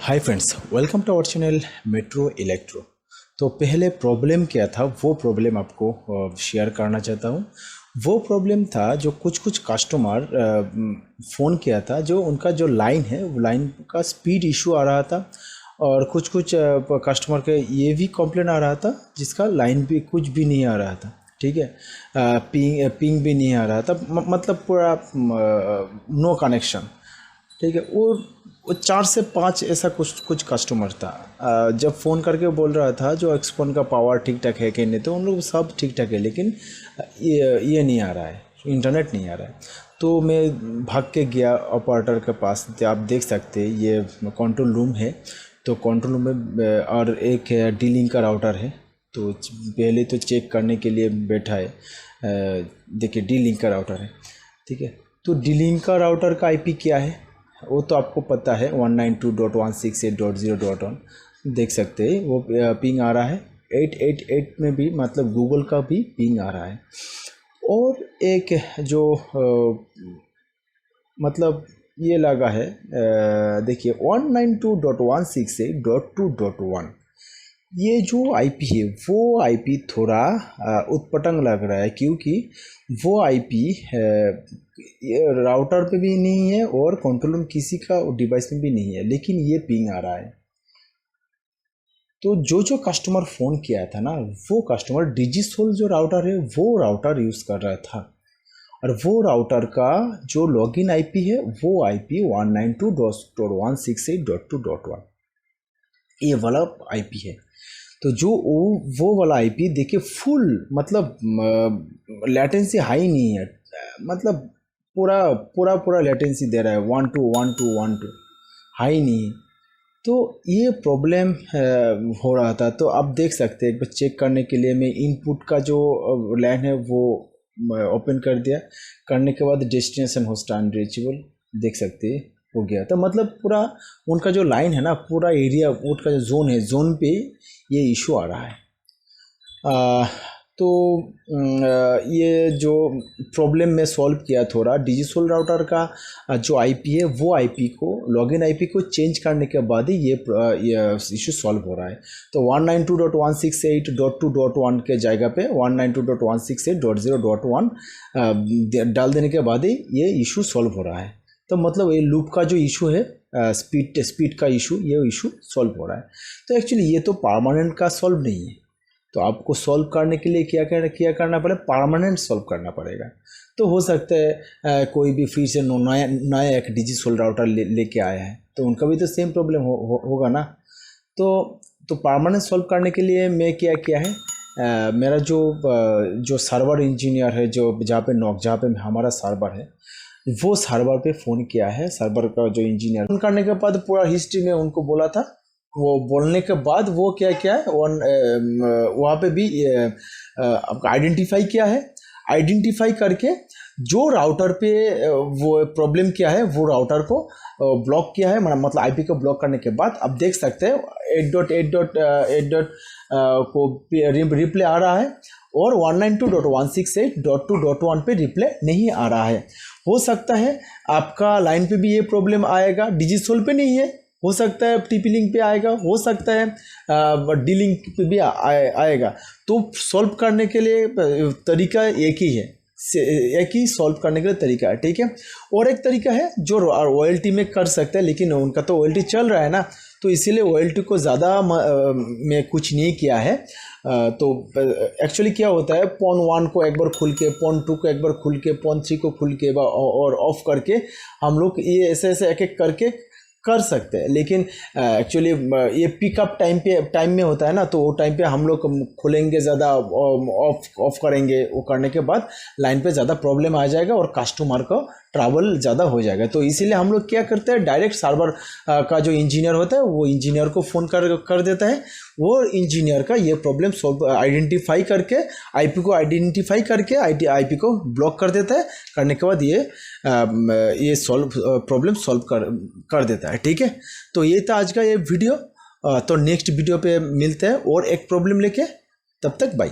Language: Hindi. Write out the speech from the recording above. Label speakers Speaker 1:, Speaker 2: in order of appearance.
Speaker 1: Hi friends, welcome to our channel Metro Electro. तो पहले प्रॉब्लम क्या था वो प्रॉब्लम आपको शेयर करना चाहता हूँ। वो प्रॉब्लम था जो कुछ कस्टमर फ़ोन किया था, जो उनका जो लाइन है वो लाइन का स्पीड इशू आ रहा था, और कुछ कस्टमर के ये भी कंप्लेन आ रहा था जिसका लाइन भी कुछ भी नहीं आ रहा था। ठीक है, पिंग भी नहीं आ रहा था, मतलब पूरा नो कनेक्शन। ठीक है, वो 4 से 5 ऐसा कुछ कस्टमर था। जब फ़ोन करके बोल रहा था जो एक्सपोन का पावर ठीक ठाक है कि नहीं, तो उन लोग सब ठीक ठाक है, लेकिन ये नहीं आ रहा है, इंटरनेट नहीं आ रहा है। तो मैं भाग के गया ऑपरेटर के पास। तो आप देख सकते हैं ये कंट्रोल रूम है। तो कंट्रोल रूम में और एक डी लिंक का राउटर है। तो पहले तो चेक करने के लिए बैठा है। देखिए, डी लिंक का राउटर है। ठीक है, तो डी लिंक का राउटर का आईपी क्या है वो तो आपको पता है, 192.168.0.1। देख सकते हैं वो पिंग आ रहा है। 888 में भी, मतलब गूगल का भी पिंग आ रहा है। और एक जो मतलब ये लगा है, देखिए 192.168.2.1। ये जो आईपी है वो आईपी थोड़ा उत्पटंग लग रहा है, क्योंकि वो आईपी राउटर पे भी नहीं है और कंट्रोल रूम किसी का डिवाइस में भी नहीं है, लेकिन ये पिंग आ रहा है। तो जो कस्टमर फ़ोन किया था ना, वो कस्टमर डिजिसोल जो राउटर है वो राउटर यूज़ कर रहा था, और वो राउटर का जो लॉगिन आईपी है वो आईपी 192.168.2.1 ये वाला आईपी है। तो जो वो वाला आईपी देखिए फुल, मतलब लेटेंसी हाई नहीं है, मतलब पूरा लेटेंसी दे रहा है, 1 2 1 2 1 2, हाई नहीं। तो ये प्रॉब्लम हो रहा था। तो आप देख सकते हैं, एक बार चेक करने के लिए मैं इनपुट का जो लाइन है वो ओपन कर दिया। करने के बाद डेस्टिनेशन होस्ट अनरीचेबल देख सकते हैं हो गया। तो मतलब पूरा उनका जो लाइन है ना, पूरा एरिया उनका जो जोन है, जोन पे ये इशू आ रहा है। तो ये जो प्रॉब्लम मैं सॉल्व किया थोड़ा, डिजिसोल राउटर का जो आईपी है वो आईपी को, लॉगिन आईपी को चेंज करने के बाद ही ये इशू सॉल्व हो रहा है। तो 192.168.2.1 के जगह पे 192.168.0.1 डाल देने के बाद ही ये इशू सॉल्व हो रहा है। तो मतलब ये लूप का जो इशू है, स्पीड का इशू, ये इशू सॉल्व हो रहा है। तो एक्चुअली ये तो परमानेंट का सॉल्व नहीं है। तो आपको सॉल्व करने के लिए क्या करना पड़ेगा, परमानेंट सॉल्व करना पड़ेगा। तो हो सकता है कोई भी फिर से नया एक डिजिसोल राउटर लेके आया है, तो उनका भी तो सेम प्रॉब्लम होगा ना। तो परमानेंट सॉल्व करने के लिए मैं क्या है, मेरा जो सर्वर इंजीनियर है, जहाँ पे हमारा सर्वर है, वो सर्वर पे फ़ोन किया है। सर्वर का जो इंजीनियर, फ़ोन करने के बाद पूरा हिस्ट्री में उनको बोला था। वो बोलने के बाद वो क्या है, वहाँ पे भी आपका आइडेंटिफाई किया है। आइडेंटिफाई करके जो राउटर पे वो प्रॉब्लम किया है वो राउटर को ब्लॉक किया है, मतलब आईपी को ब्लॉक करने के बाद आप देख सकते हैं 8.8.8 को रिप्ले आ रहा है, और 192.168.2.1 पे रिप्ले नहीं आ रहा है। हो सकता है आपका लाइन पे भी ये प्रॉब्लम आएगा, डिजिसोल पे नहीं है, हो सकता है टीपी लिंक पे आएगा, हो सकता है डी लिंक पे भी आएगा। तो सॉल्व करने के लिए तरीका एक ही है, एक ही सॉल्व करने के लिए तरीका है। ठीक है, और एक तरीका है जो OLT में कर सकते हैं, लेकिन उनका तो OLT चल रहा है ना, तो इसीलिए OLT को ज़्यादा में कुछ नहीं किया है। तो एक्चुअली क्या होता है, PON 1 को एक बार खुल के, PON 2 को एक बार खुल के, PON 3 को खुल के और ऑफ करके हम लोग ये ऐसे एक एक करके कर सकते हैं। लेकिन एक्चुअली ये पिकअप टाइम में होता है ना, तो वो टाइम पे हम लोग खुलेंगे ज़्यादा, ऑफ करेंगे, वो करने के बाद लाइन पे ज़्यादा प्रॉब्लम आ जाएगा और कस्टमर को ट्रैवल ज़्यादा हो जाएगा। तो इसीलिए हम लोग क्या करते हैं, डायरेक्ट सर्वर का जो इंजीनियर होता है वो इंजीनियर को फ़ोन कर देता है। वो इंजीनियर का ये प्रॉब्लम आइडेंटिफाई करके, आईपी को आइडेंटिफाई करके आईपी को ब्लॉक कर देता है। करने के बाद ये प्रॉब्लम सॉल्व कर देता है। ठीक है, तो ये था आज का ये वीडियो। तो नेक्स्ट वीडियो पे मिलते हैं और एक प्रॉब्लम लेके, तब तक बाय।